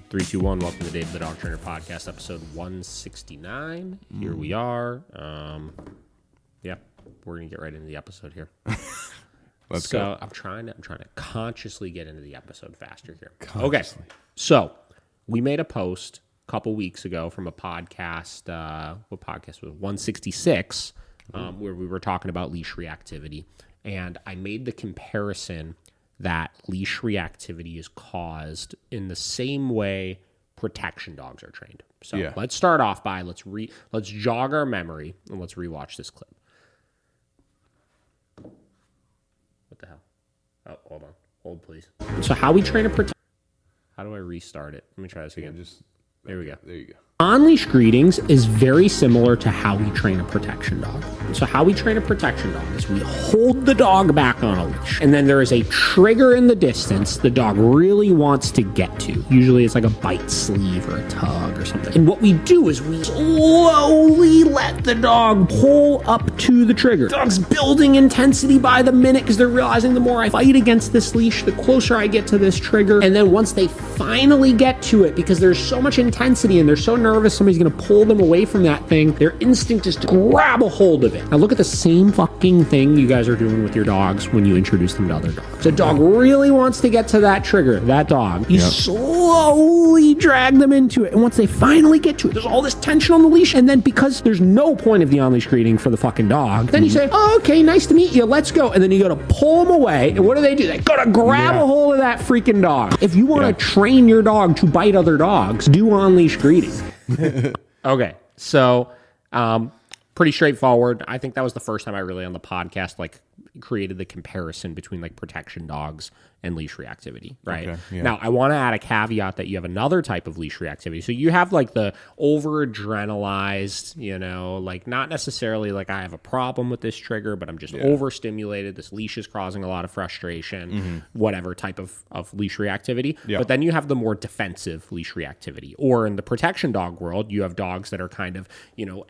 3, 2, 1. Welcome to David the Dog Trainer Podcast, episode 169. Here we are. Yeah, we're gonna get right into the episode here. Let's go. I'm trying to consciously get into the episode faster here. Okay, so we made a post a couple weeks ago from a podcast. What podcast was it? 166, where we were talking about leash reactivity, and I made the comparison that leash reactivity is caused in the same way protection dogs are trained. So let's start off by let's jog our memory and let's rewatch this clip. What the hell? Oh, hold on. Hold, please. So how we train a protect... How do I restart it? Let me try this again. There we go. There you go. On-leash greetings is very similar to how we train a protection dog. So how we train a protection dog is we hold the dog back on a leash, and then there is a trigger in the distance the dog really wants to get to. Usually it's like a bite sleeve or a tug or something. And what we do is we slowly let the dog pull up to the trigger. The dog's building intensity by the minute because they're realizing the more I fight against this leash, the closer I get to this trigger. And then once they finally get to it, because there's so much intensity and they're so nervous somebody's going to pull them away from that thing, their instinct is to grab a hold of it. Now look at the same fucking thing you guys are doing with your dogs when you introduce them to other dogs. The dog really wants to get to that trigger, that dog. You slowly drag them into it, and once they finally get to it, there's all this tension on the leash, and then because there's no point of the on-leash greeting for the fucking dog, then you say, oh, okay, nice to meet you, let's go, and then you go to pull them away, and what do? They go to grab a hold of that freaking dog. If you want to train your dog to bite other dogs, do on-leash greeting. Okay, so pretty straightforward. I think that was the first time I really on the podcast created the comparison between protection dogs and leash reactivity, right? Okay, yeah. Now, I want to add a caveat that you have another type of leash reactivity. So you have the over-adrenalized, not necessarily I have a problem with this trigger, but I'm just overstimulated. This leash is causing a lot of frustration, whatever type of leash reactivity. Yeah. But then you have the more defensive leash reactivity. Or in the protection dog world, you have dogs that are kind of,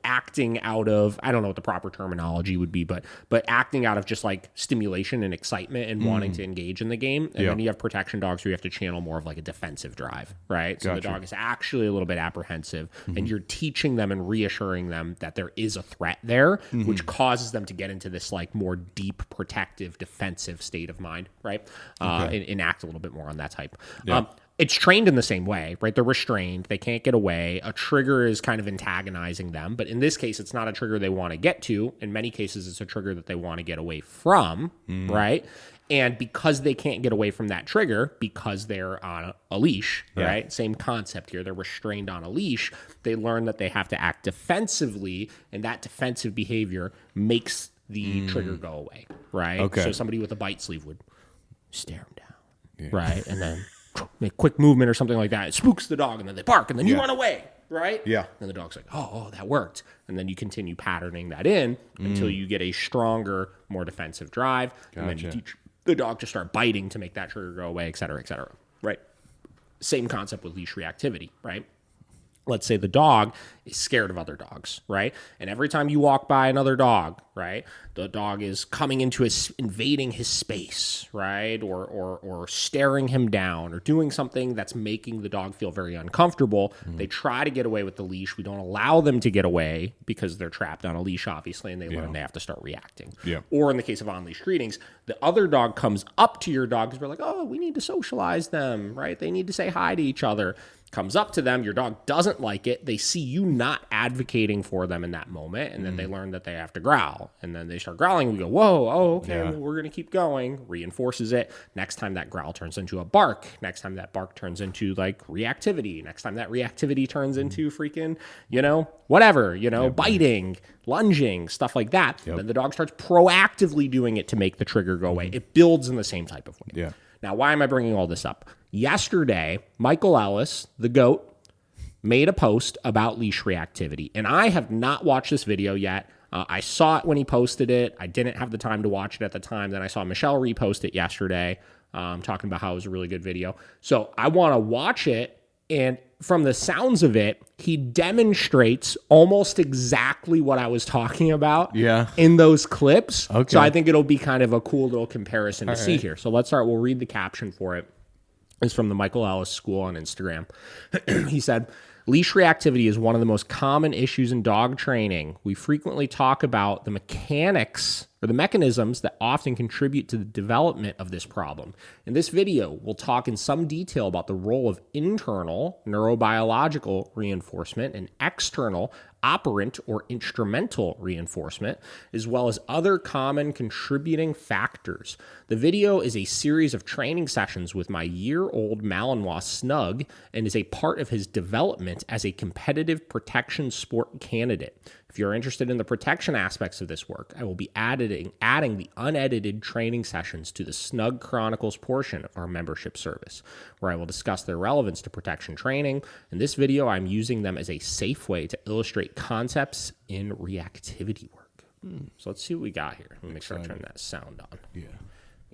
acting out of, I don't know what the proper terminology would be, but acting out of just stimulation and excitement and wanting to engage in the game. And then you have protection dogs where you have to channel more of a defensive drive, right? So the dog is actually a little bit apprehensive, and you're teaching them and reassuring them that there is a threat there, which causes them to get into this more deep protective defensive state of mind, right? And act a little bit more on that type. Yeah. It's trained in the same way, right? They're restrained. They can't get away. A trigger is kind of antagonizing them. But in this case, it's not a trigger they want to get to. In many cases, it's a trigger that they want to get away from, right? And because they can't get away from that trigger, because they're on a leash, right? Same concept here. They're restrained on a leash. They learn that they have to act defensively, and that defensive behavior makes the trigger go away, right? Okay. So somebody with a bite sleeve would stare them down, right? And then make quick movement or something like that. It spooks the dog, and then they bark, and then you run away, right? Yeah. And the dog's like, oh, that worked. And then you continue patterning that in until you get a stronger, more defensive drive. Gotcha. And then you teach the dog to start biting to make that trigger go away, et cetera, right? Same concept with leash reactivity, right? Let's say the dog is scared of other dogs, right? And every time you walk by another dog, right, the dog is coming into invading his space, right? Or staring him down or doing something that's making the dog feel very uncomfortable. They try to get away with the leash. We don't allow them to get away because they're trapped on a leash, obviously, and they learn they have to start reacting. Yeah. Or in the case of on-leash greetings, the other dog comes up to your dog because we're like, oh, we need to socialize them, right? They need to say hi to each other. Comes up to them, your dog doesn't like it. They see you not advocating for them in that moment, and then they learn that they have to growl. And then they start growling, we go, whoa, oh, okay, well, we're going to keep going. Reinforces it. Next time that growl turns into a bark. Next time that bark turns into reactivity. Next time that reactivity turns into freaking, whatever, biting, lunging, stuff like that. Then the dog starts proactively doing it to make the trigger go away. It builds in the same type of way. Yeah. Now, why am I bringing all this up? Yesterday, Michael Ellis, the GOAT, made a post about leash reactivity. And I have not watched this video yet. I saw it when he posted it. I didn't have the time to watch it at the time. Then I saw Michelle repost it yesterday, talking about how it was a really good video. So I want to watch it. And from the sounds of it, he demonstrates almost exactly what I was talking about in those clips. Okay. So I think it'll be kind of a cool little comparison to see here. So let's start. We'll read the caption for it. is from the Michael Ellis School on Instagram. He said, leash reactivity is one of the most common issues in dog training. We frequently talk about the mechanics or the mechanisms that often contribute to the development of this problem. In this video, we'll talk in some detail about the role of internal neurobiological reinforcement and external operant or instrumental reinforcement, as well as other common contributing factors. The video is a series of training sessions with my year-old Malinois Snug and is a part of his development as a competitive protection sport candidate. If you're interested in the protection aspects of this work, I will be adding the unedited training sessions to the Snug Chronicles portion of our membership service, where I will discuss their relevance to protection training. In this video, I'm using them as a safe way to illustrate concepts in reactivity work. So let's see what we got here. Let me make sure I turn that sound on. Yeah.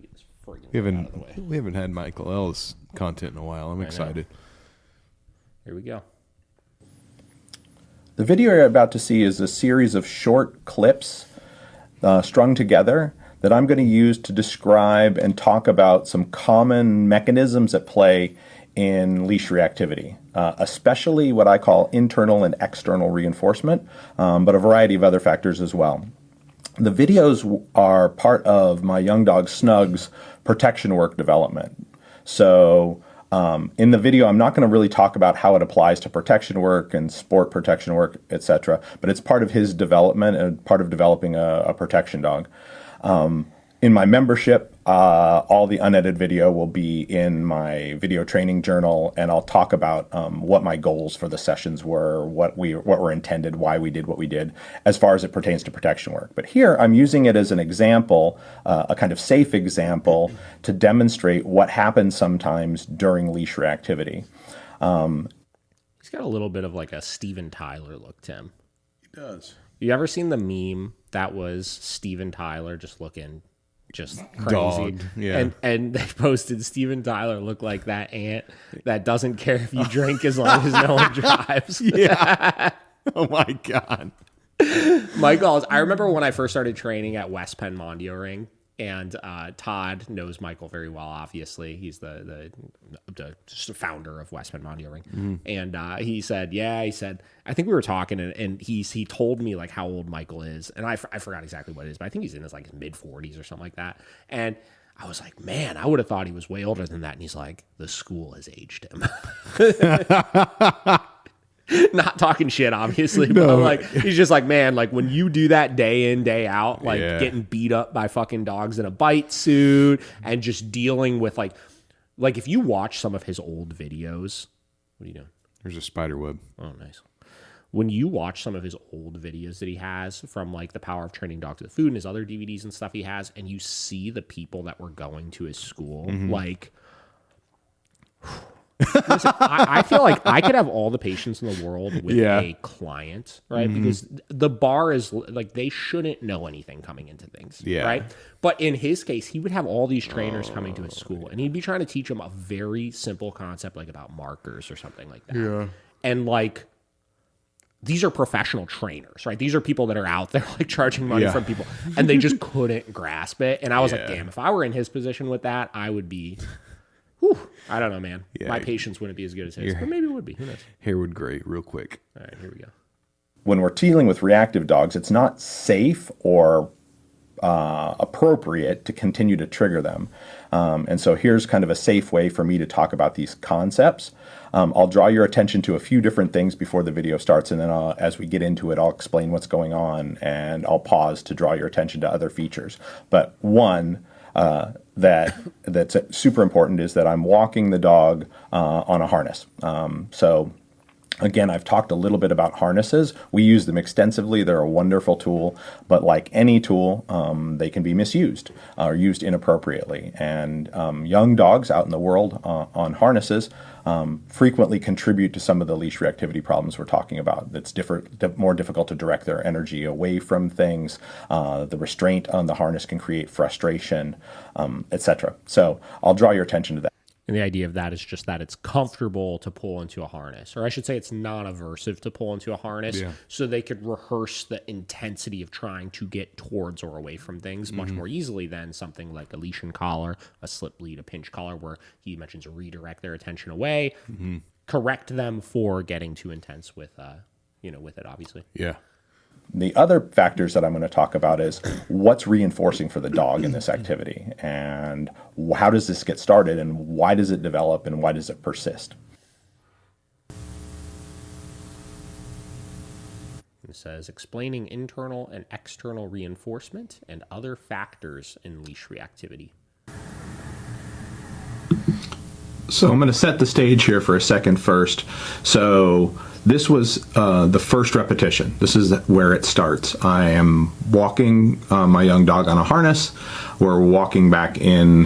Get this friggin' We out of the way. haven't had Michael Ellis content in a while. I'm excited. Here we go. The video you're about to see is a series of short clips strung together that I'm going to use to describe and talk about some common mechanisms at play in leash reactivity, especially what I call internal and external reinforcement, but a variety of other factors as well. The videos are part of my young dog Snug's protection work development. So in the video, I'm not going to really talk about how it applies to protection work and sport protection work, etc., but it's part of his development and part of developing a protection dog. In my membership, all the unedited video will be in my video training journal, and I'll talk about what my goals for the sessions were, what were intended, why we did what we did, as far as it pertains to protection work. But here, I'm using it as an example, a kind of safe example, to demonstrate what happens sometimes during leash reactivity. He's got a little bit of like a Steven Tyler look to him. He does. You ever seen the meme that was Steven Tyler just looking just crazy? Dog, yeah. And they posted Steven Tyler looked like that ant that doesn't care if you drink as long as no one drives. Yeah. Oh my God. Michael, I remember when I first started training at West Penn Mondio Ring, and Todd knows Michael very well, obviously. He's the just the founder of West Penn Mondio Ring. Mm-hmm. And he said, I think we were talking, and he told me like how old Michael is. And I forgot exactly what it is, but I think he's in his like mid-40s or something like that. And I was like, man, I would have thought he was way older than that. And he's like, the school has aged him. Not talking shit, obviously, but No. like he's just like, man, like when you do that day in, day out, like Yeah. getting beat up by fucking dogs in a bite suit and just dealing with like if you watch some of his old videos, what are you doing? There's a spider web. Oh, nice. When you watch some of his old videos that he has from like the Power of Training Dogs with Food and his other DVDs and stuff he has, and you see the people that were going to his school, like, listen, I feel like I could have all the patience in the world with a client, right? Because the bar is like they shouldn't know anything coming into things, right? But in his case, he would have all these trainers coming to his school, and he'd be trying to teach them a very simple concept, like about markers or something like that. Yeah. And like, these are professional trainers, right? These are people that are out there like charging money from people, and they just couldn't grasp it. And I was like, damn, if I were in his position with that, I would be. Whew, I don't know, man. Yeah. My patience wouldn't be as good as his, but maybe it would be. Who knows? Hair would gray real quick. All right, here we go. When we're dealing with reactive dogs, it's not safe or appropriate to continue to trigger them. And so here's kind of a safe way for me to talk about these concepts. I'll draw your attention to a few different things before the video starts, and then as we get into it, I'll explain what's going on, and I'll pause to draw your attention to other features. But one that's super important is that I'm walking the dog on a harness. So again, I've talked a little bit about harnesses. We use them extensively. They're a wonderful tool, but like any tool, they can be misused or used inappropriately. And young dogs out in the world on harnesses frequently contribute to some of the leash reactivity problems we're talking about. It's more difficult to direct their energy away from things. The restraint on the harness can create frustration, etc. So I'll draw your attention to that. And the idea of that is just that it's comfortable to pull into a harness, or I should say it's non-aversive to pull into a harness, so they could rehearse the intensity of trying to get towards or away from things much more easily than something like a leash and collar, a slip lead, a pinch collar, where he mentions redirect their attention away, correct them for getting too intense with, with it, obviously. Yeah. The other factors that I'm going to talk about is what's reinforcing for the dog in this activity, and how does this get started, and why does it develop, and why does it persist? It says explaining internal and external reinforcement and other factors in leash reactivity. So I'm going to set the stage here for a second first. So this was the first repetition. This is where it starts. I am walking my young dog on a harness. We're walking back in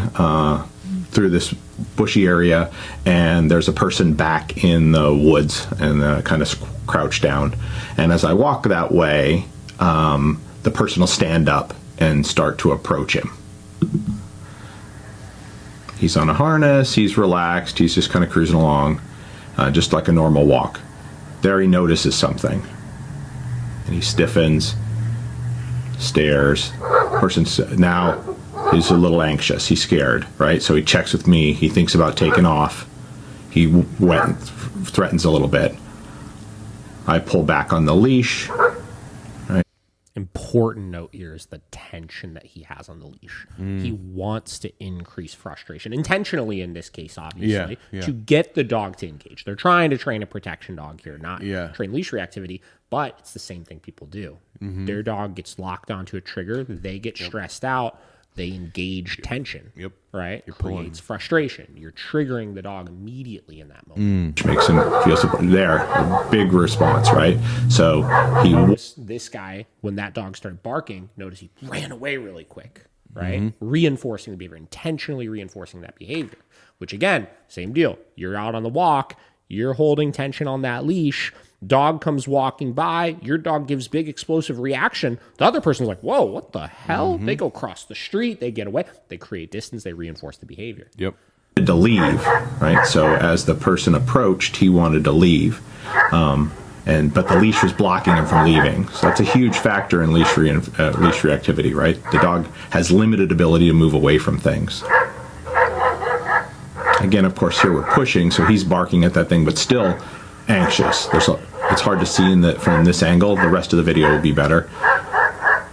through this bushy area, and there's a person back in the woods and kind of crouched down. And as I walk that way, the person will stand up and start to approach him. He's on a harness, he's relaxed, he's just kind of cruising along, just like a normal walk. There he notices something, and he stiffens, stares. Person now is a little anxious, he's scared, right? So he checks with me, he thinks about taking off. He threatens a little bit. I pull back on the leash. Important note here is the tension that he has on the leash. He wants to increase frustration, intentionally in this case, obviously, to get the dog to engage. They're trying to train a protection dog here, not train leash reactivity, but it's the same thing people do. Their dog gets locked onto a trigger, they get stressed out, they engage tension, right? It creates frustration. You're triggering the dog immediately in that moment. Which makes him feel there. A big response, right? So this guy, when that dog started barking, notice he ran away really quick, right? Reinforcing the behavior, intentionally reinforcing that behavior, which again, same deal. You're out on the walk, you're holding tension on that leash, dog comes walking by, your dog gives big explosive reaction. The other person's like, whoa, what the hell? They go across the street, they get away, they create distance, they reinforce the behavior. To leave, right? So as the person approached, he wanted to leave, but the leash was blocking him from leaving. So that's a huge factor in leash reactivity, right? The dog has limited ability to move away from things. Again, of course, here we're pushing, so he's barking at that thing, but still anxious. It's hard to see from this angle. The rest of the video will be better.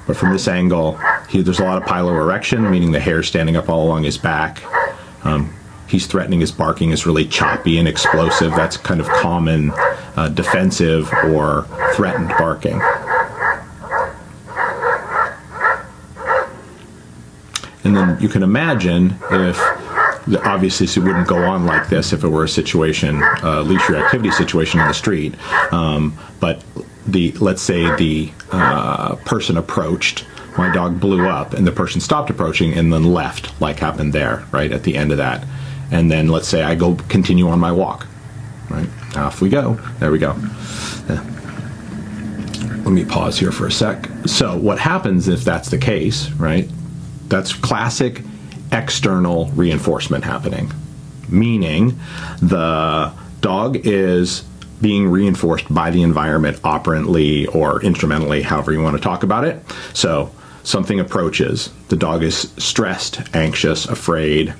But from this angle, there's a lot of piloerection, meaning the hair standing up all along his back. He's threatening, his barking is really choppy and explosive. That's kind of common defensive or threatened barking. And then you can imagine if, obviously it wouldn't go on like this if it were a situation, leash reactivity situation on the street, but let's say the person approached, my dog blew up, and the person stopped approaching and then left, like happened there, right, at the end of that. And then let's say I continue on my walk, right? Off we go. There we go. Let me pause here for a sec. So what happens if that's the case, right? That's classic external reinforcement happening, meaning the dog is being reinforced by the environment operantly or instrumentally, however you want to talk about it. So something approaches, the dog is stressed, anxious, afraid,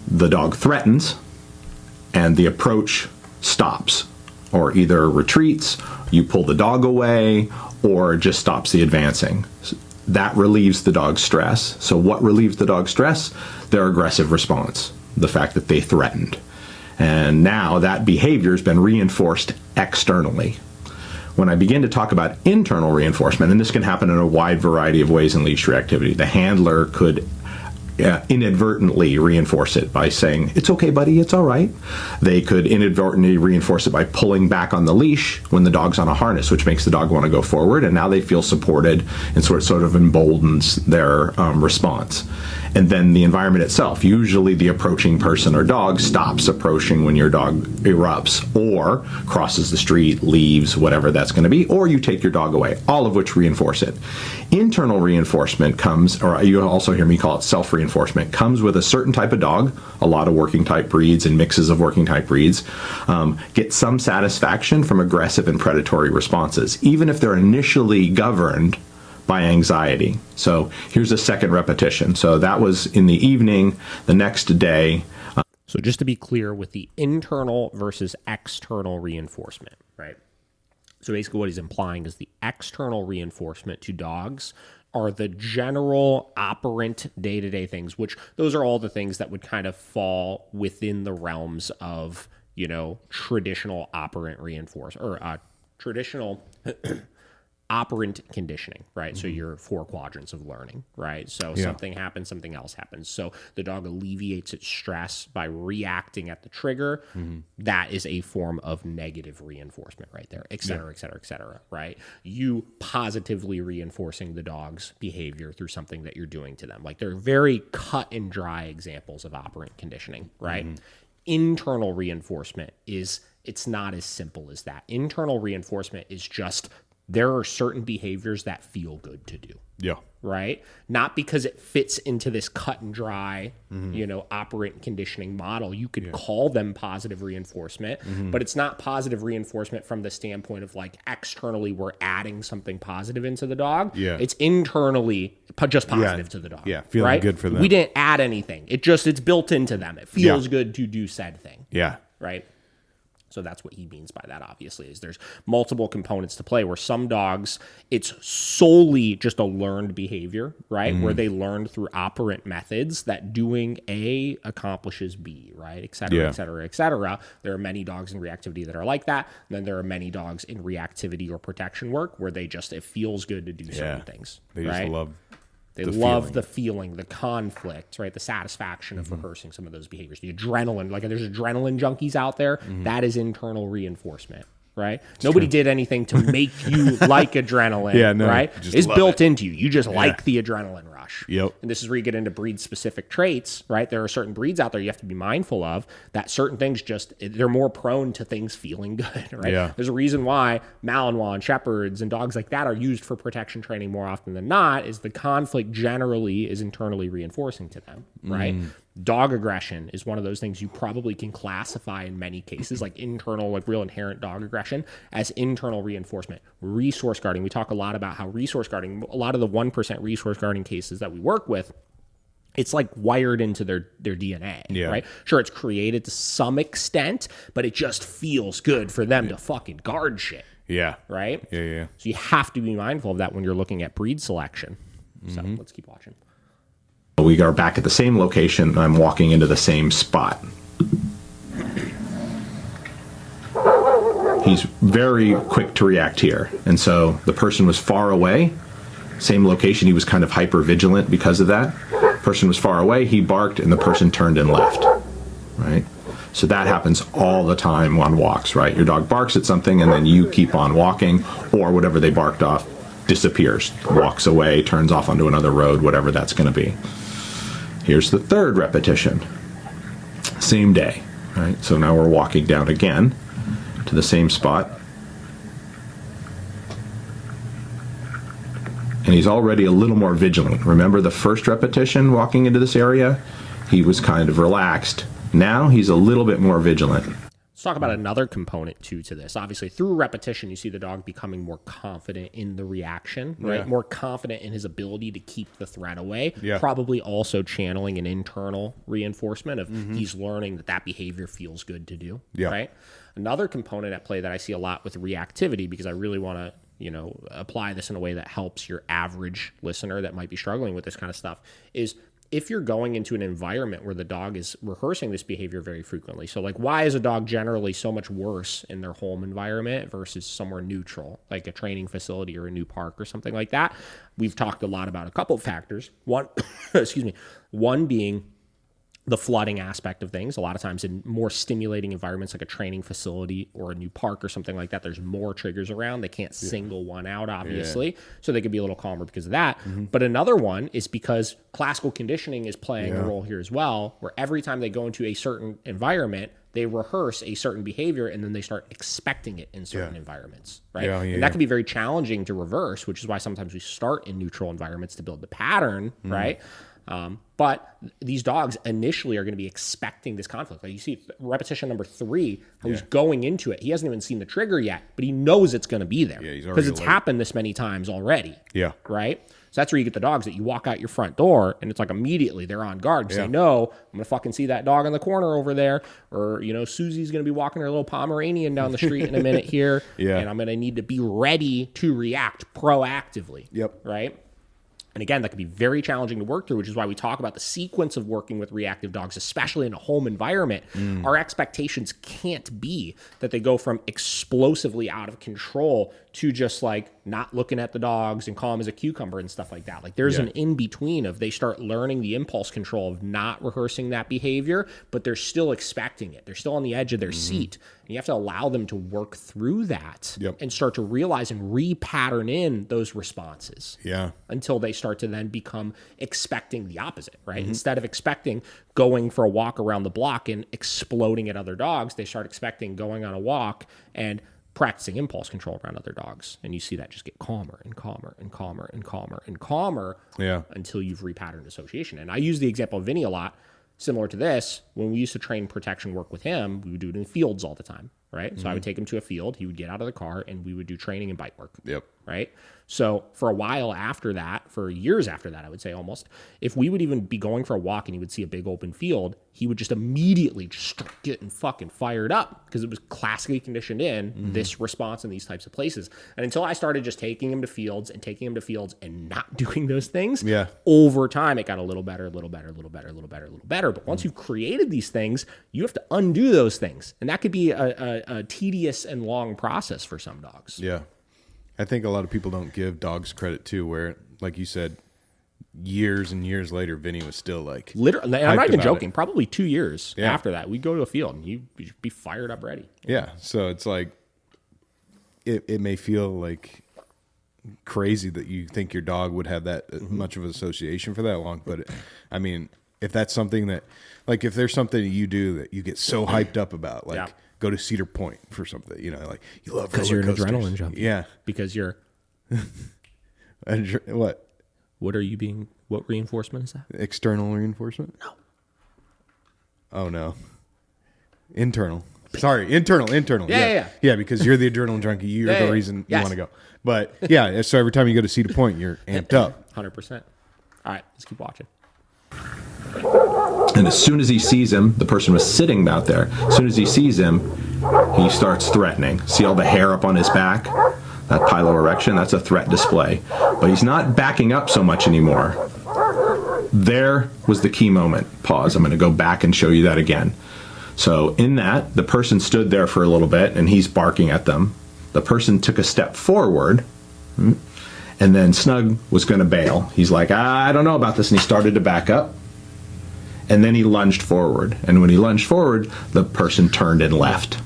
the dog threatens, and the approach stops, or either retreats, you pull the dog away, or just stops the advancing. That relieves the dog's stress. So what relieves the dog's stress? Their aggressive response, the fact that they threatened. And now that behavior has been reinforced externally. When I begin to talk about internal reinforcement, and this can happen in a wide variety of ways in leash reactivity, the handler could inadvertently reinforce it by saying, it's okay, buddy, it's all right. They could inadvertently reinforce it by pulling back on the leash when the dog's on a harness, which makes the dog want to go forward, and now they feel supported and sort of emboldens their response. and then the environment itself. Usually the approaching person or dog stops approaching when your dog erupts or crosses the street, leaves, whatever that's going to be, or you take your dog away, all of which reinforce it. Internal reinforcement comes, or you also hear me call it self-reinforcement, comes with a certain type of dog. A lot of working type breeds and mixes of working type breeds get some satisfaction from aggressive and predatory responses, even if they're initially governed by anxiety. So here's a second repetition. So that was in the evening. The next day. So just to be clear with the internal versus external reinforcement, right? So basically what he's implying is the external reinforcement to dogs are the general operant day-to-day things, which those are all the things that would kind of fall within the realms of, you know, traditional operant reinforcement or traditional operant conditioning, right? So your 4 quadrants of learning, right? So something happens, something else happens. So the dog alleviates its stress by reacting at the trigger. That is a form of negative reinforcement right there, et cetera, et cetera, et cetera, right? You positively reinforcing the dog's behavior through something that you're doing to them. Like they're very cut and dry examples of operant conditioning, right? Internal reinforcement it's not as simple as that. Internal reinforcement is just there are certain behaviors that feel good to do. Yeah. Right? Not because it fits into this cut and dry, you know, operant conditioning model. You could call them positive reinforcement, but it's not positive reinforcement from the standpoint of like externally we're adding something positive into the dog. Yeah. It's internally just positive to the dog. Yeah. Feeling right? good for them. We didn't add anything. It's built into them. It feels good to do said thing. Yeah. Right? So that's what he means by that, obviously, is there's multiple components to play where some dogs, it's solely just a learned behavior, right? Where they learned through operant methods that doing A accomplishes B, right? Et cetera, et cetera, et cetera. There are many dogs in reactivity that are like that. And then there are many dogs in reactivity or protection work where it feels good to do certain things. They just love They love the feeling, the conflict, right? The satisfaction of rehearsing some of those behaviors. The adrenaline, like there's adrenaline junkies out there. That is internal reinforcement, right? Nobody did anything to make you like adrenaline, right? It's built into you. You just like the adrenaline rush. Yep. And this is where you get into breed-specific traits, right? There are certain breeds out there you have to be mindful of that certain things they're more prone to things feeling good, right? Yeah. There's a reason why Malinois and Shepherds and dogs like that are used for protection training more often than not is the conflict generally is internally reinforcing to them, right? Dog aggression is one of those things you probably can classify in many cases, like internal, like real inherent dog aggression as internal reinforcement. Resource guarding, we talk a lot about how resource guarding, a lot of the 1% resource guarding cases that we work with, it's like wired into their DNA, right? Sure, it's created to some extent, but it just feels good for them to fucking guard shit. Yeah. Right? Yeah. So you have to be mindful of that when you're looking at breed selection. So let's keep watching. We are back at the same location, and I'm walking into the same spot. He's very quick to react here. And so the person was far away, same location. He was kind of hyper vigilant because of that. Person was far away, he barked, and the person turned and left, right? So that happens all the time on walks, right? Your dog barks at something, and then you keep on walking, or whatever they barked off disappears, walks away, turns off onto another road, whatever that's going to be. Here's the third repetition. Same day, right? So now we're walking down again to the same spot. And he's already a little more vigilant. Remember the first repetition walking into this area? He was kind of relaxed. Now he's a little bit more vigilant. Let's talk about another component too to this. Obviously, through repetition, you see the dog becoming more confident in the reaction, right? Yeah. More confident in his ability to keep the threat away. Yeah. Probably also channeling an internal reinforcement of he's learning that behavior feels good to do, right? Another component at play that I see a lot with reactivity, because I really want to, apply this in a way that helps your average listener that might be struggling with this kind of stuff, is if you're going into an environment where the dog is rehearsing this behavior very frequently. So like, why is a dog generally so much worse in their home environment versus somewhere neutral, like a training facility or a new park or something like that? We've talked a lot about a couple of factors. One, one being the flooding aspect of things. A lot of times in more stimulating environments like a training facility or a new park or something like that, there's more triggers around. They can't single one out, obviously. So they could be a little calmer because of that. But another one is because classical conditioning is playing a role here as well, where every time they go into a certain environment, they rehearse a certain behavior and then they start expecting it in certain environments, right? And that can be very challenging to reverse, which is why sometimes we start in neutral environments to build the pattern, right? But these dogs initially are going to be expecting this conflict. Like you see repetition number 3, how he's going into it. He hasn't even seen the trigger yet, but he knows it's going to be there because it's happened this many times already. Yeah. Right? So that's where you get the dogs that you walk out your front door and it's like immediately they're on guard because they know I'm going to fucking see that dog in the corner over there. Or, you know, Susie's going to be walking her little Pomeranian down the street in a minute here. And I'm going to need to be ready to react proactively. Right? And again, that can be very challenging to work through, which is why we talk about the sequence of working with reactive dogs, especially in a home environment. Our expectations can't be that they go from explosively out of control to just like not looking at the dogs and calm as a cucumber and stuff like that. Like there's an in-between of they start learning the impulse control of not rehearsing that behavior, but they're still expecting it. They're still on the edge of their seat. And you have to allow them to work through that and start to realize and re-pattern in those responses until they start to then become expecting the opposite, right? Instead of expecting going for a walk around the block and exploding at other dogs, they start expecting going on a walk and practicing impulse control around other dogs. And you see that just get calmer and calmer and calmer and calmer and calmer until you've repatterned association. And I use the example of Vinny a lot, similar to this. When we used to train protection work with him, we would do it in fields all the time, right? So I would take him to a field, he would get out of the car, and we would do training and bite work, right? So for a while after that, for years after that, I would say almost, if we would even be going for a walk and he would see a big open field, he would just immediately just start getting fucking fired up because it was classically conditioned in this response in these types of places. And until I started just taking him to fields and not doing those things, over time it got a little better, a little better, a little better, a little better, a little better. But once you've created these things, you have to undo those things. And that could be a tedious and long process for some dogs. I think a lot of people don't give dogs credit too, where, like you said, years and years later, Vinny was still like, literally, and I'm not even joking, probably 2 years after that, we'd go to a field and you'd be fired up ready. So it's like, it may feel like crazy that you think your dog would have that much of an association for that long. But I mean, if that's something that, like, if there's something you do that you get so hyped up about, like, go to Cedar Point for something, you know, like you love because you're an adrenaline junkie. Because you're what are you being? What reinforcement is that? External reinforcement? No. Oh no. Internal. Sorry, internal. Yeah, because you're the adrenaline junkie. You're the reason you want to go. But so every time you go to Cedar Point, you're amped up. 100%. All right, let's keep watching. And as soon as he sees him, the person was sitting out there. As soon as he sees him, he starts threatening. See all the hair up on his back? That piloerection, that's a threat display. But he's not backing up so much anymore. There was the key moment. Pause. I'm going to go back and show you that again. So in that, the person stood there for a little bit, and he's barking at them. The person took a step forward, and then Snug was going to bail. He's like, I don't know about this, and he started to back up. And then he lunged forward. And when he lunged forward, the person turned and left.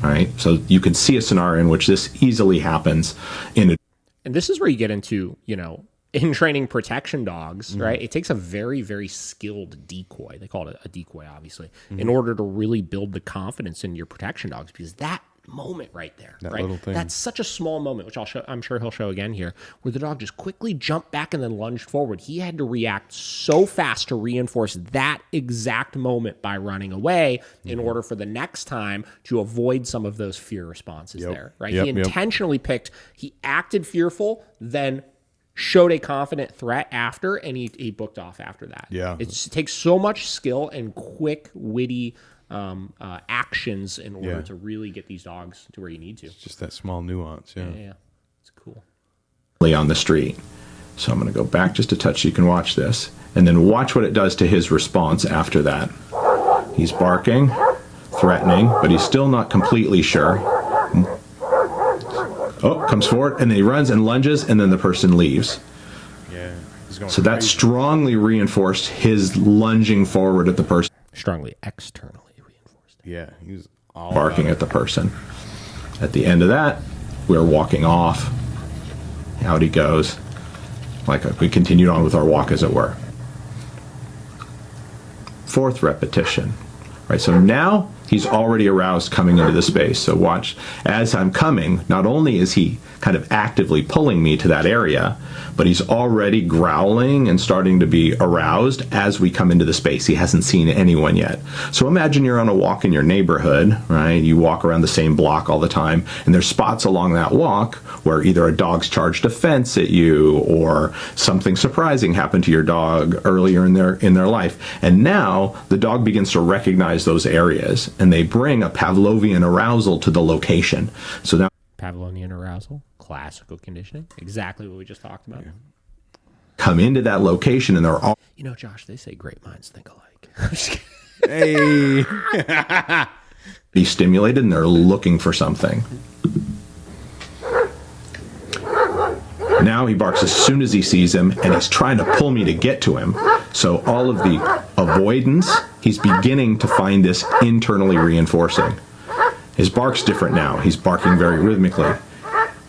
All right? So you can see a scenario in which this easily happens. And this is where you get into, you know, in training protection dogs, right? It takes a very, very skilled decoy. They call it a decoy, obviously, in order to really build the confidence in your protection dogs, because that moment right there, right? That's such a small moment, which I'm sure he'll show again here, where the dog just quickly jumped back and then lunged forward. He had to react so fast to reinforce that exact moment by running away in order for the next time to avoid some of those fear responses there, right? He intentionally picked, he acted fearful, then showed a confident threat after, and he booked off after that. It takes so much skill and quick, witty actions in order to really get these dogs to where you need to. It's just that small nuance. Yeah. It's cool. On the street. So I'm going to go back just a touch so you can watch this, and then watch what it does to his response after that. He's barking, threatening, but he's still not completely sure. Oh, comes forward, and then he runs and lunges, and then the person leaves. was going So that crazy. strongly reinforced his lunging forward at the person, Strongly externally reinforced. Yeah, he was all barking about at the person. At the end of that, we're walking off. Out he goes. Like we continued on with our walk, as it were. Fourth repetition. Right, so now he's already aroused coming into the space. So watch, as I'm coming, not only is he kind of actively pulling me to that area, but he's already growling and starting to be aroused as we come into the space. He hasn't seen anyone yet. So imagine you're on a walk in your neighborhood, right? You walk around the same block all the time, and there's spots along that walk where either a dog's charged a fence at you or something surprising happened to your dog earlier in their life. And now the dog begins to recognize those areas, and they bring a Pavlovian arousal to the location. So now Pavlovian arousal, classical conditioning, exactly what we just talked about. come into that location, and they're all You know, Josh, they say great minds think alike. I'm just kidding. Hey. be stimulated, and they're looking for something. Now he barks as soon as he sees him, and he's trying to pull me to get to him. So all of the avoidance, he's beginning to find this internally reinforcing. His bark's different now. He's barking very rhythmically.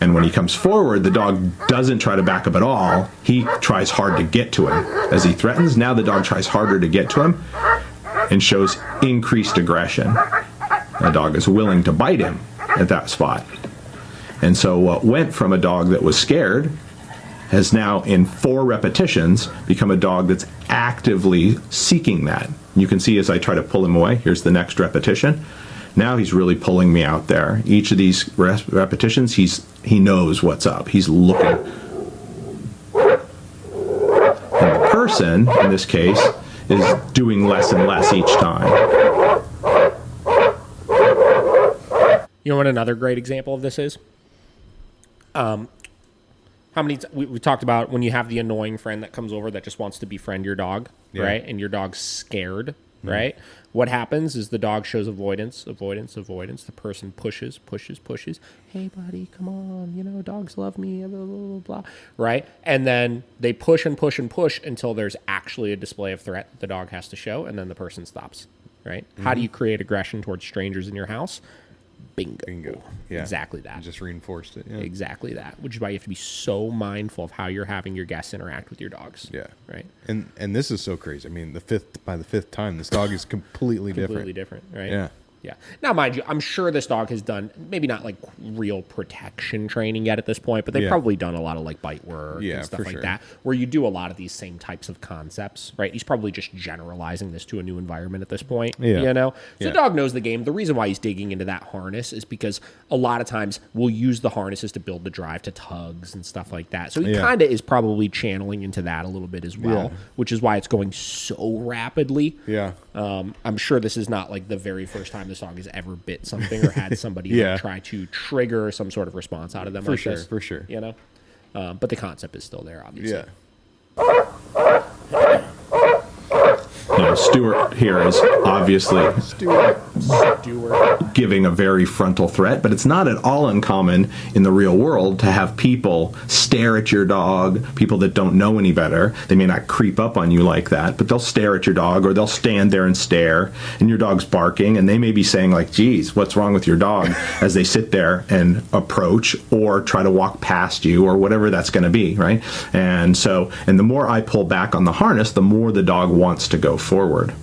And when he comes forward, the dog doesn't try to back up at all. He tries hard to get to him. As he threatens, now the dog tries harder to get to him and shows increased aggression. The dog is willing to bite him at that spot. And so what went from a dog that was scared has now, in 4 repetitions, become a dog that's actively seeking that. You can see as I try to pull him away, here's the next repetition. Now he's really pulling me out there. Each of these repetitions, he knows what's up. He's looking. And the person, in this case, is doing less and less each time. You know what another great example of this is? How many we talked about when you have the annoying friend that comes over that just wants to befriend your dog, right? And your dog's scared, right? What happens is the dog shows avoidance. The person pushes. Hey, buddy, come on. You know, dogs love me, blah, blah, blah, blah, right? And then they push until there's actually a display of threat the dog has to show, and then the person stops, right? How do you create aggression towards strangers in your house? Bingo. Yeah. Exactly that. Just reinforced it. Yeah. Exactly that, which is why you have to be so mindful of how you're having your guests interact with your dogs. Yeah. Right. And this is so crazy. I mean, by the fifth time, this dog is completely Different, right? Yeah. Yeah. Now, mind you, I'm sure this dog has done maybe not like real protection training yet at this point, but they've probably done a lot of like bite work and stuff like that, where you do a lot of these same types of concepts, right? He's probably just generalizing this to a new environment at this point, you know? So the dog knows the game. The reason why he's digging into that harness is because a lot of times we'll use the harnesses to build the drive to tugs and stuff like that. So he kind of is probably channeling into that a little bit as well, which is why it's going so rapidly. Yeah. I'm sure this is not like the very first time this dog has ever bit something or had somebody try to trigger some sort of response out of them. For sure. You know, but the concept is still there, obviously. Yeah. Now, Stuart here is obviously Stuart. giving a very frontal threat, but it's not at all uncommon in the real world to have people stare at your dog, people that don't know any better. They may not creep up on you like that, but they'll stare at your dog, or they'll stand there and stare, and your dog's barking, and they may be saying like, geez, what's wrong with your dog, as they sit there and approach or try to walk past you or whatever that's going to be, right? And so, and the more I pull back on the harness, the more the dog wants to go forward.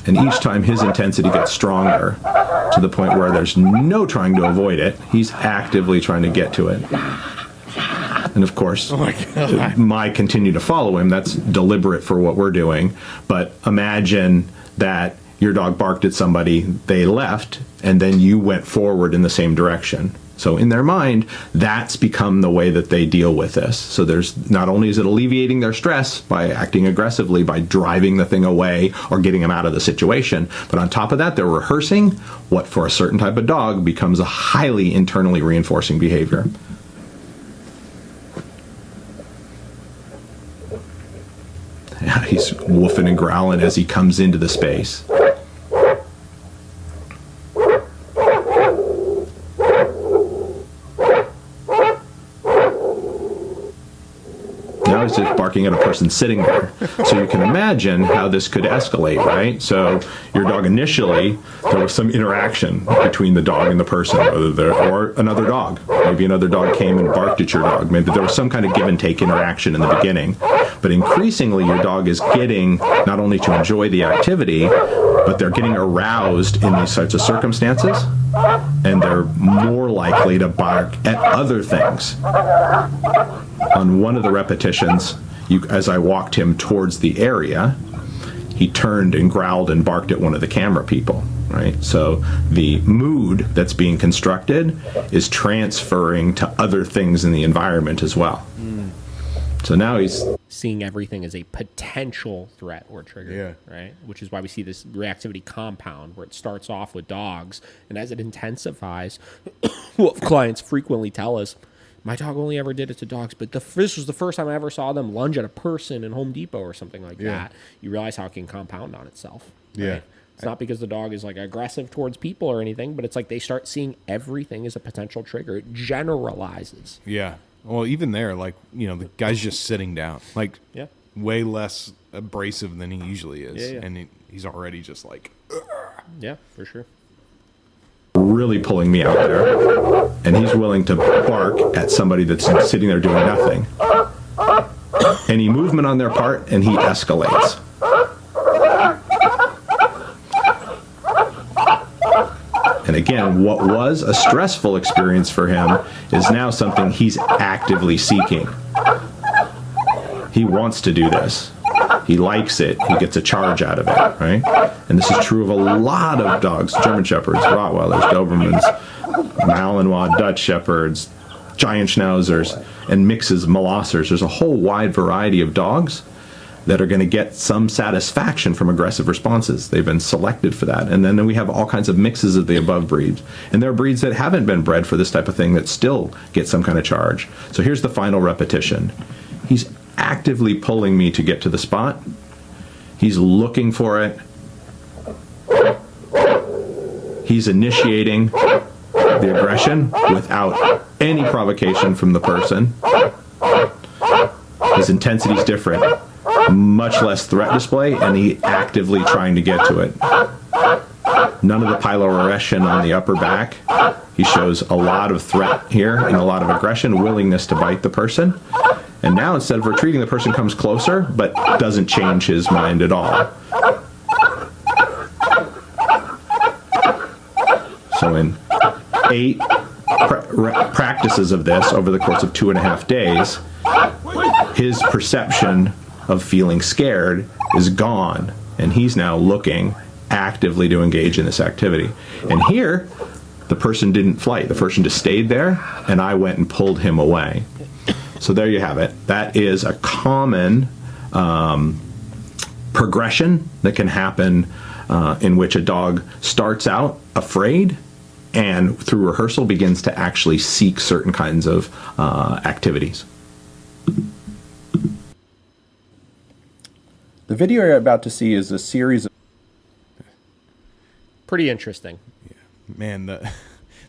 And each time his intensity gets stronger to the point where there's no trying to avoid it. He's actively trying to get to it. And of course, my continue to follow him. That's deliberate for what we're doing. But imagine that your dog barked at somebody, they left, and then you went forward in the same direction. So in their mind, that's become the way that they deal with this. So there's not only is it alleviating their stress by acting aggressively, by driving the thing away or getting them out of the situation, but on top of that, they're rehearsing what for a certain type of dog becomes a highly internally reinforcing behavior. Yeah, he's woofing and growling as he comes into the space. barking at a person sitting there. So you can imagine how this could escalate, right? So your dog initially, there was some interaction between the dog and the person, or another dog. Maybe another dog came and barked at your dog. Maybe there was some kind of give and take interaction in the beginning. But increasingly, your dog is getting not only to enjoy the activity, but they're getting aroused in these sorts of circumstances, and they're more likely to bark at other things. On one of the repetitions, as I walked him towards the area, he turned and growled and barked at one of the camera people, right? So the mood that's being constructed is transferring to other things in the environment as well. So now he's seeing everything as a potential threat or trigger, Yeah. right? Which is why we see this reactivity compound where it starts off with dogs, and as it intensifies, what clients frequently tell us, my dog only ever did it to dogs, but this was the first time I ever saw them lunge at a person in Home Depot or something like that. You realize how it can compound on itself. Right? Yeah. It's not because the dog is like aggressive towards people or anything, but it's like they start seeing everything as a potential trigger. It generalizes. Yeah. Well, even there, like, you know, the guy's just sitting down, like, way less abrasive than he usually is. Yeah. And he's already just like, Yeah, for sure. really pulling me out there, and he's willing to bark at somebody that's sitting there doing nothing. Any movement on their part, and he escalates. And again, what was a stressful experience for him is now something he's actively seeking. He wants to do this. He likes it. He gets a charge out of it, right? And this is true of a lot of dogs: German Shepherds, Rottweilers, Dobermans, Malinois, Dutch Shepherds, Giant Schnauzers, and mixes of Molossers. There's a whole wide variety of dogs that are going to get some satisfaction from aggressive responses. They've been selected for that. And then we have all kinds of mixes of the above breeds. And there are breeds that haven't been bred for this type of thing that still get some kind of charge. So here's the final repetition. He's actively pulling me to get to the spot. He's looking for it. He's initiating the aggression without any provocation from the person. His intensity is different. Much less threat display, and he actively trying to get to it. None of the piloaggression on the upper back. He shows a lot of threat here and a lot of aggression, willingness to bite the person. And now, instead of retreating, the person comes closer, but doesn't change his mind at all. So in 8 practices of this over the course of 2.5 days, his perception of feeling scared is gone, and he's now looking actively to engage in this activity. And here, the person didn't flight. The person just stayed there, and I went and pulled him away. So there you have it. That is a common progression that can happen in which a dog starts out afraid and through rehearsal begins to actually seek certain kinds of activities. The video you're about to see is a series of Pretty interesting. man, the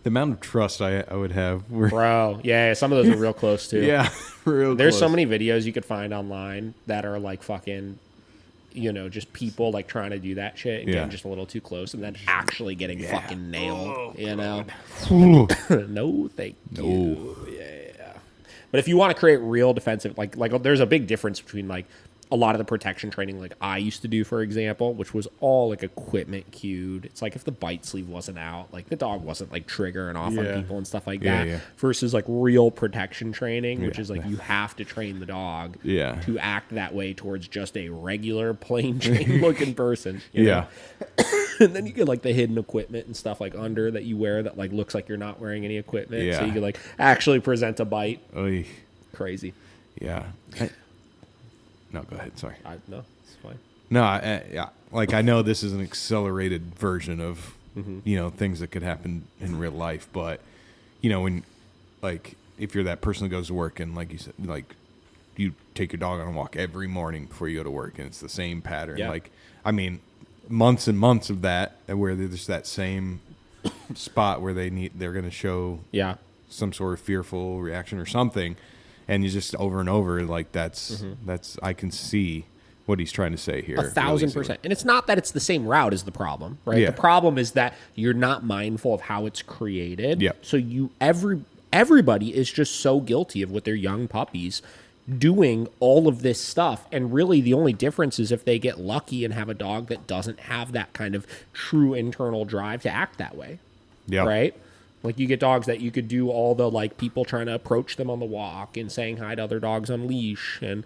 amount of trust I would have. Bro, yeah, some of those are real close too. Yeah, real There's close. so many videos you could find online that are like fucking, you know, just people like trying to do that shit and getting just a little too close and then actually getting fucking nailed, you know? No, thank you. Yeah. But if you want to create real defensive, like there's a big difference between like a lot of the protection training like I used to do, for example, which was all like equipment cued. It's like if the bite sleeve wasn't out, like the dog wasn't like triggering off on people and stuff like that, versus like real protection training, which is like you have to train the dog to act that way towards just a regular plain Jane looking person. You know? And then you get like the hidden equipment and stuff like under that you wear that like looks like you're not wearing any equipment. So you can like actually present a bite. Oy. Crazy. Yeah. No, go ahead. Sorry. No, it's fine. No, like I know this is an accelerated version of you know, things that could happen in real life, but you know, when like if you're that person that goes to work and like you said, like you take your dog on a walk every morning before you go to work and it's the same pattern. Like I mean, months and months of that where there's that same spot where they're going to show some sort of fearful reaction or something. and you just over and over, like that's I can see what he's trying to say here. 1,000%. And it's not that it's the same route is the problem, right? Yeah. The problem is that you're not mindful of how it's created. Yep. So everybody is just so guilty of with their young puppies doing all of this stuff. And really the only difference is if they get lucky and have a dog that doesn't have that kind of true internal drive to act that way. Yeah. Right? Like you get dogs that you could do all the like people trying to approach them on the walk and saying hi to other dogs on leash and,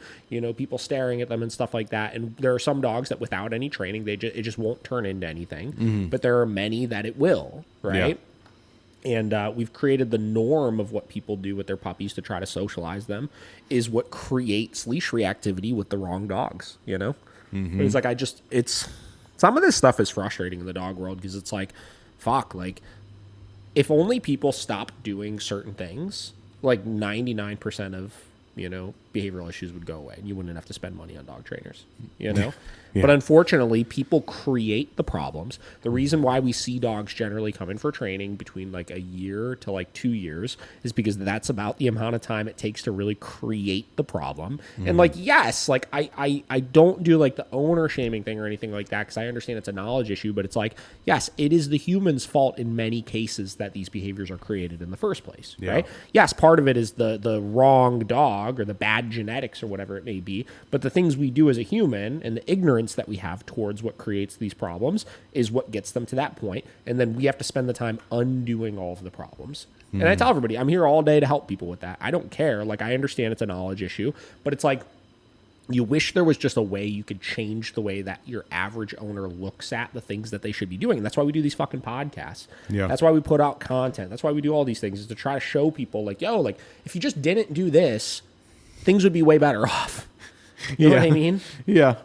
people staring at them and stuff like that. And there are some dogs that without any training, it just won't turn into anything. But there are many that it will, right? Yeah. And we've created the norm of what people do with their puppies to try to socialize them is what creates leash reactivity with the wrong dogs, It's like some of this stuff is frustrating in the dog world because it's like, fuck, like, if only people stopped doing certain things, like 99% of, behavioral issues would go away and you wouldn't have to spend money on dog trainers, Yeah. But unfortunately, people create the problems. The reason why we see dogs generally come in for training between like a year to like 2 years is because that's about the amount of time it takes to really create the problem. And like, yes, like I don't do like the owner shaming thing or anything like that because I understand it's a knowledge issue, but it's like, yes, it is the human's fault in many cases that these behaviors are created in the first place, right? Yes, part of it is the wrong dog or the bad genetics or whatever it may be, but the things we do as a human and the ignorance that we have towards what creates these problems is what gets them to that point. And then we have to spend the time undoing all of the problems. And I tell everybody, I'm here all day to help people with that. I don't care. Like, I understand it's a knowledge issue, but it's like, you wish there was just a way you could change the way that your average owner looks at the things that they should be doing. And that's why we do these fucking podcasts. Yeah. That's why we put out content. That's why we do all these things, is to try to show people like, yo, like if you just didn't do this, things would be way better off. You know what I mean? Yeah.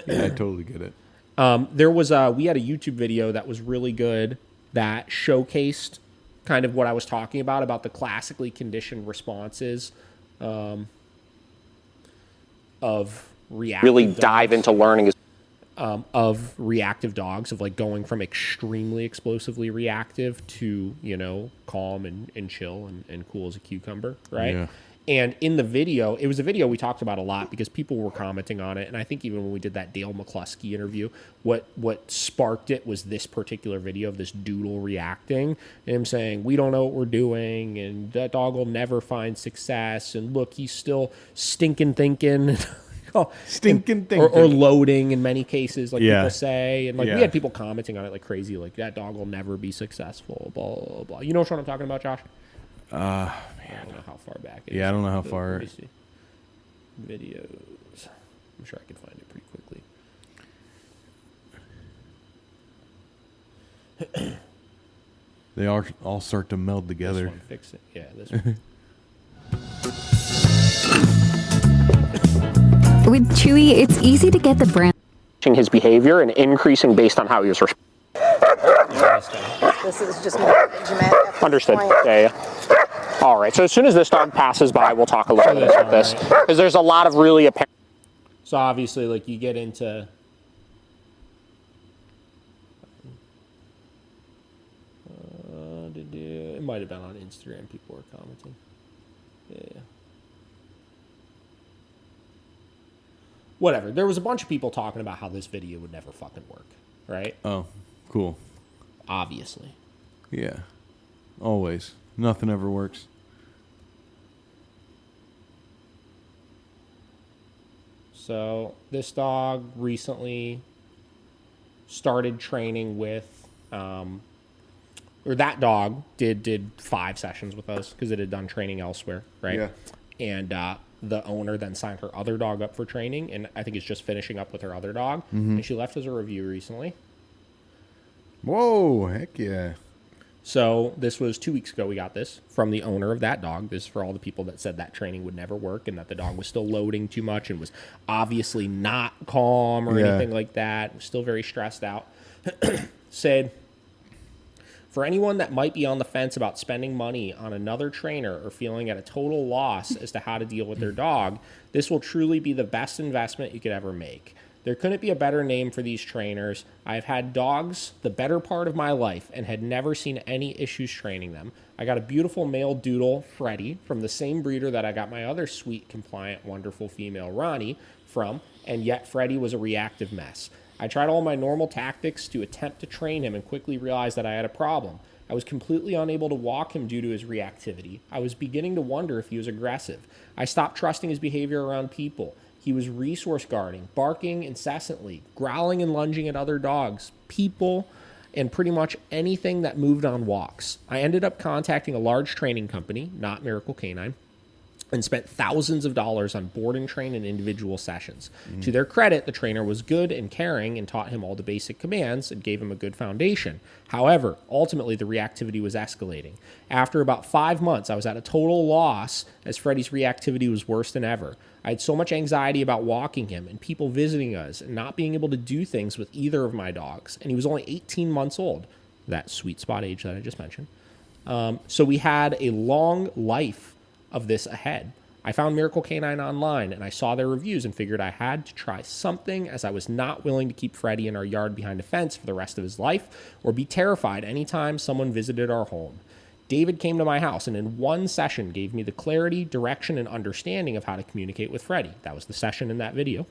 Yeah, I totally get it. We had a YouTube video that was really good that showcased kind of what I was talking about the classically conditioned responses of reactive really dogs, dive into learning of reactive dogs, of like going from extremely explosively reactive to, calm and chill and cool as a cucumber, right? Yeah. And in the video, it was a video we talked about a lot because people were commenting on it. And I think even when we did that Dale McCluskey interview, what sparked it was this particular video of this doodle reacting and him saying, we don't know what we're doing and that dog will never find success. And look, he's still stinking thinking. Stinking thinking. Or loading in many cases, like people say. And like we had people commenting on it like crazy, like that dog will never be successful, blah, blah, blah. You know what I'm talking about, Josh? Man. I don't know how far back it is. Yeah, I don't know how far. Let me see. Videos. I'm sure I can find it pretty quickly. They all start to meld together. This one, fix it. Yeah, this one. With Chewy, it's easy to get the brand. his behavior and increasing based on how he was responding. This is just genetic. Understood. Yeah. All right. So as soon as this dog passes by, we'll talk a little bit about this, because there's a lot of really apparent. So obviously, like you get into. It might have been on Instagram. People were commenting. Yeah. Whatever. There was a bunch of people talking about how this video would never fucking work, right? Oh, cool. Obviously. Yeah. Always. Nothing ever works. So this dog recently started training with, or that dog did 5 sessions with us because it had done training elsewhere, right? Yeah. And the owner then signed her other dog up for training, and I think is just finishing up with her other dog. Mm-hmm. And she left us a review recently. Whoa, heck yeah. So this was 2 weeks ago we got this from the owner of that dog. This is for all the people that said that training would never work and that the dog was still loading too much and was obviously not calm or anything like that. Was still very stressed out. Said, for anyone that might be on the fence about spending money on another trainer or feeling at a total loss as to how to deal with their dog, this will truly be the best investment you could ever make. There couldn't be a better name for these trainers. I've had dogs the better part of my life and had never seen any issues training them. I got a beautiful male doodle, Freddie, from the same breeder that I got my other sweet, compliant, wonderful female, Ronnie, from, and yet Freddie was a reactive mess. I tried all my normal tactics to attempt to train him and quickly realized that I had a problem. I was completely unable to walk him due to his reactivity. I was beginning to wonder if he was aggressive. I stopped trusting his behavior around people. He was resource guarding, barking incessantly, growling and lunging at other dogs, people, and pretty much anything that moved on walks. I ended up contacting a large training company, not Miracle Canine, and spent thousands of dollars on board and train and individual sessions. To their credit, the trainer was good and caring and taught him all the basic commands and gave him a good foundation. However, ultimately the reactivity was escalating. After about 5 months, I was at a total loss as Freddie's reactivity was worse than ever. I had so much anxiety about walking him and people visiting us and not being able to do things with either of my dogs. And he was only 18 months old, that sweet spot age that I just mentioned. So we had a long life of this ahead. I found Miracle Canine online and I saw their reviews and figured I had to try something, as I was not willing to keep Freddie in our yard behind a fence for the rest of his life or be terrified anytime someone visited our home. David came to my house and in one session gave me the clarity, direction, and understanding of how to communicate with Freddie. That was the session in that video.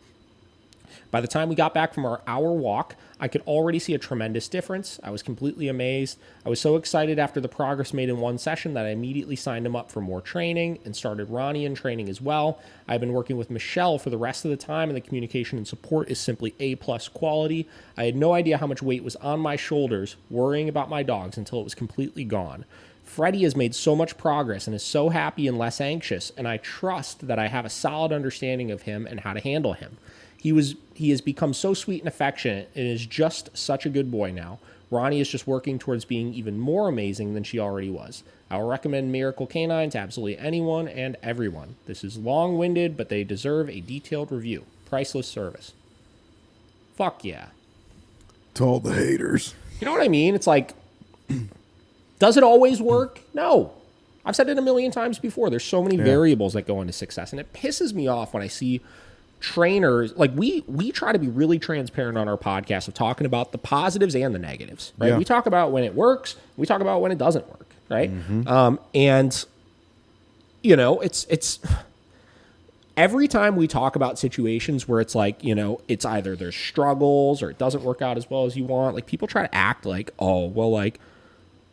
By the time we got back from our hour walk, I could already see a tremendous difference. I was completely amazed. I was so excited after the progress made in one session that I immediately signed him up for more training and started Ronnie in training as well. I've been working with Michelle for the rest of the time, and the communication and support is simply A+ quality. I had no idea how much weight was on my shoulders worrying about my dogs until it was completely gone. Freddie has made so much progress and is so happy and less anxious, and I trust that I have a solid understanding of him and how to handle him. He has become so sweet and affectionate and is just such a good boy now. Ronnie is just working towards being even more amazing than she already was. I will recommend Miracle Canine to absolutely anyone and everyone. This is long-winded, but they deserve a detailed review. Priceless service. Fuck yeah. To all the haters. You know what I mean? It's like, does it always work? No. I've said it a million times before. There's so many variables that go into success, and it pisses me off when I see trainers, like we try to be really transparent on our podcast of talking about the positives and the negatives, right? We talk about when it works, we talk about when it doesn't work, right? And you know, it's every time we talk about situations where it's like, you know, it's either there's struggles or it doesn't work out as well as you want, like people try to act like, oh, well, like,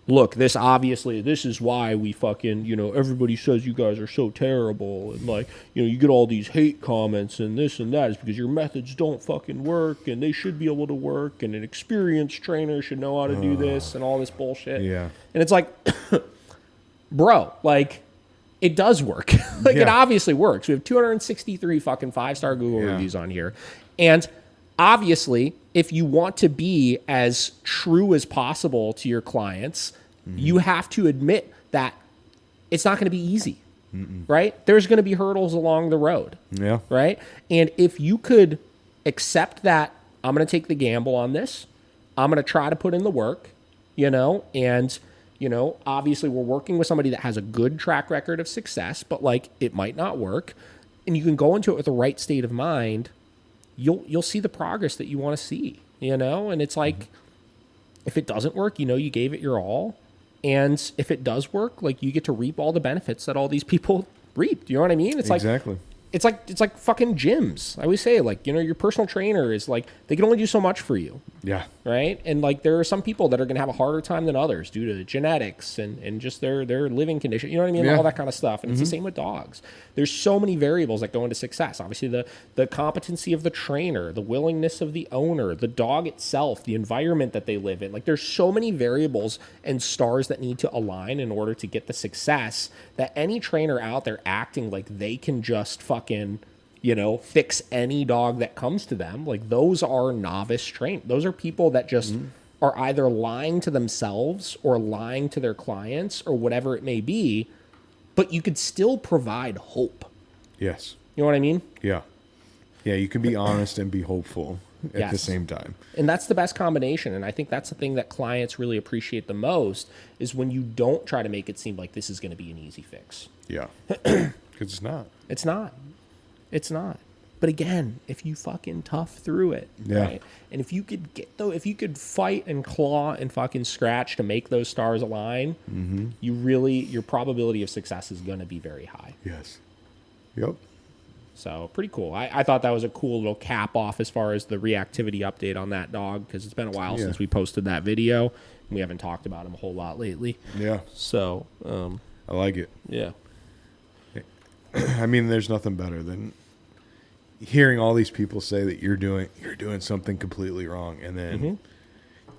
look, this is why we fucking, you know, everybody says you guys are so terrible. And like, you know, you get all these hate comments and this and that is because your methods don't fucking work and they should be able to work. And an experienced trainer should know how to do this and all this bullshit. Yeah. And it's like, bro, like it does work. Like it obviously works. We have 263 fucking 5-star Google reviews on here. And obviously, if you want to be as true as possible to your clients, you have to admit that it's not going to be easy, right? There's going to be hurdles along the road, right? And if you could accept that I'm going to take the gamble on this, I'm going to try to put in the work, you know, and, you know, obviously we're working with somebody that has a good track record of success, but like it might not work, and you can go into it with the right state of mind, you'll see the progress that you want to see, you know? And it's like, if it doesn't work, you know, you gave it your all. And if it does work, like you get to reap all the benefits that all these people reap. Do you know what I mean? It's exactly. It's like fucking gyms. I always say, like, you know, your personal trainer is like, they can only do so much for you. Yeah. Right? And like, there are some people that are going to have a harder time than others due to genetics and just their living condition. You know what I mean? All that kind of stuff. And it's the same with dogs. There's so many variables that go into success. Obviously, the competency of the trainer, the willingness of the owner, the dog itself, the environment that they live in. Like, there's so many variables and stars that need to align in order to get the success that any trainer out there acting like they can just fucking, you know, fix any dog that comes to them. Like, those are novice train. Those are people that just are either lying to themselves or lying to their clients or whatever it may be, but you could still provide hope. Yes. You know what I mean? Yeah. Yeah, you can be honest and be hopeful at the same time. And that's the best combination. And I think that's the thing that clients really appreciate the most is when you don't try to make it seem like this is going to be an easy fix. Yeah. Because it's not. It's not. It's not. But again, if you fucking tough through it, Yeah. right? And if you could fight and claw and fucking scratch to make those stars align, your probability of success is going to be very high. Yes. Yep. So pretty cool. I thought that was a cool little cap off as far as the reactivity update on that dog, because it's been a while since we posted that video. We haven't talked about him a whole lot lately. Yeah. So, I like it. yeah. I mean, there's nothing better than hearing all these people say that you're doing something completely wrong, and then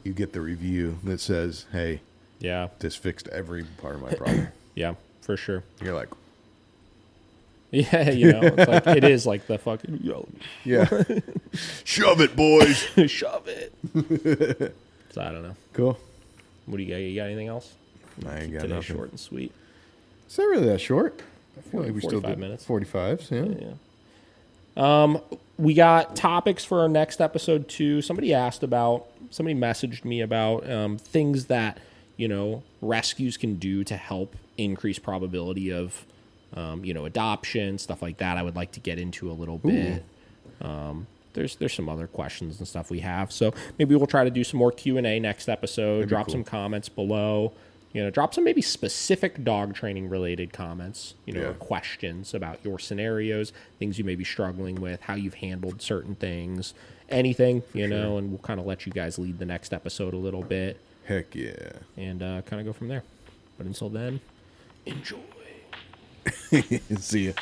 you get the review that says, "Hey, Yeah. this fixed every part of my problem." Yeah, for sure. You're like, Yeah, it's like, it is like the fucking, "Yeah, shove it, boys." shove it. So I don't know. Cool. What do you got? You got anything else? I ain't got Today's nothing. short and sweet. Is that really that short? I feel like we still 45 did minutes. 45s, yeah. Yeah. We got topics for our next episode too. Somebody messaged me about things that, rescues can do to help increase probability of, adoption, stuff like that. I would like to get into a little bit. There's some other questions and stuff we have. So maybe we'll try to do some more Q&A next episode. Drop some comments below. Drop some maybe specific dog training related comments, or questions about your scenarios, things you may be struggling with, how you've handled certain things, anything, and we'll kind of let you guys lead the next episode a little bit. Heck yeah. And kind of go from there. But until then, enjoy. See ya.